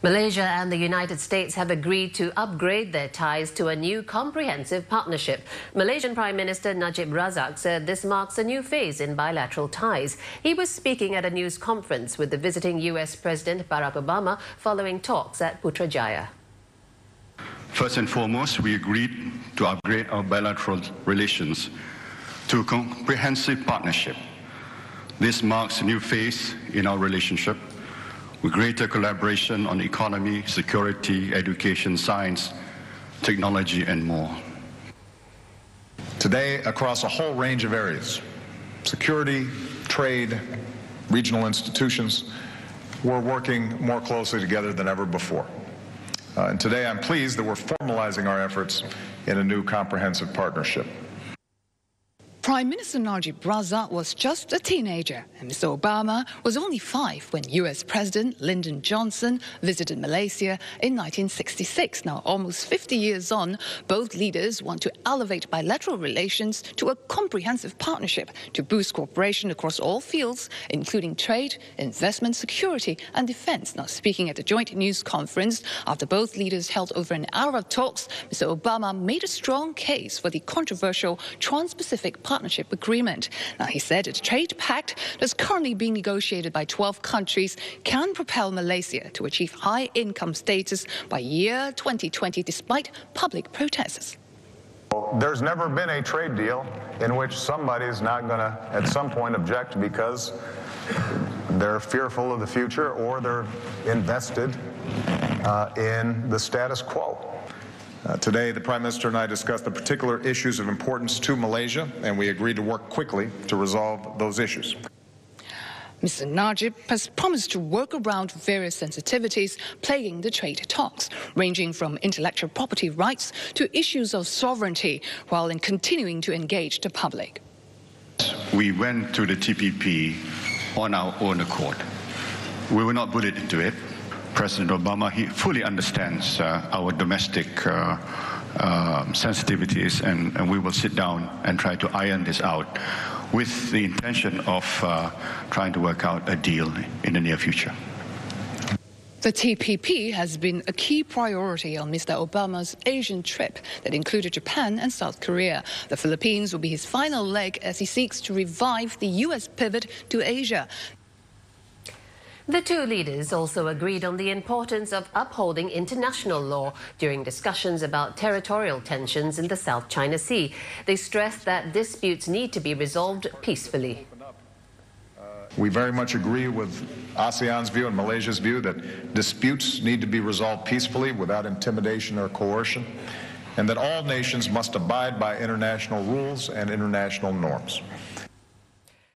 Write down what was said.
Malaysia and the United States have agreed to upgrade their ties to a new comprehensive partnership. Malaysian Prime Minister Najib Razak said this marks a new phase in bilateral ties. He was speaking at a news conference with the visiting US President Barack Obama following talks at Putrajaya. First and foremost, we agreed to upgrade our bilateral relations to a comprehensive partnership. This marks a new phase in our relationship, with greater collaboration on economy, security, education, science, technology, and more. Today, across a whole range of areas, security, trade, regional institutions, we're working more closely together than ever before. And today I'm pleased that we're formalizing our efforts in a new comprehensive partnership. Prime Minister Najib Razak was just a teenager, and Mr. Obama was only 5 when US President Lyndon Johnson visited Malaysia in 1966. Now, almost 50 years on, both leaders want to elevate bilateral relations to a comprehensive partnership to boost cooperation across all fields, including trade, investment, security and defense. Now, speaking at a joint news conference after both leaders held over an hour of talks, Mr. Obama made a strong case for the controversial Trans-Pacific Partnership Agreement. Now, he said a trade pact that's currently being negotiated by 12 countries can propel Malaysia to achieve high income status by year 2020 despite public protests. There's never been a trade deal in which somebody's not going to at some point object because they're fearful of the future or they're invested in the status quo. Today, the Prime Minister and I discussed the particular issues of importance to Malaysia, and we agreed to work quickly to resolve those issues. Mr. Najib has promised to work around various sensitivities plaguing the trade talks, ranging from intellectual property rights to issues of sovereignty, while continuing to engage the public. We went to the TPP on our own accord. We were not bullied into it. President Obama, he fully understands our domestic sensitivities, and we will sit down and try to iron this out with the intention of trying to work out a deal in the near future. The TPP has been a key priority on Mr. Obama's Asian trip that included Japan and South Korea. The Philippines will be his final leg as he seeks to revive the US pivot to Asia. The two leaders also agreed on the importance of upholding international law during discussions about territorial tensions in the South China Sea. They stressed that disputes need to be resolved peacefully. We very much agree with ASEAN's view and Malaysia's view that disputes need to be resolved peacefully without intimidation or coercion, and that all nations must abide by international rules and international norms.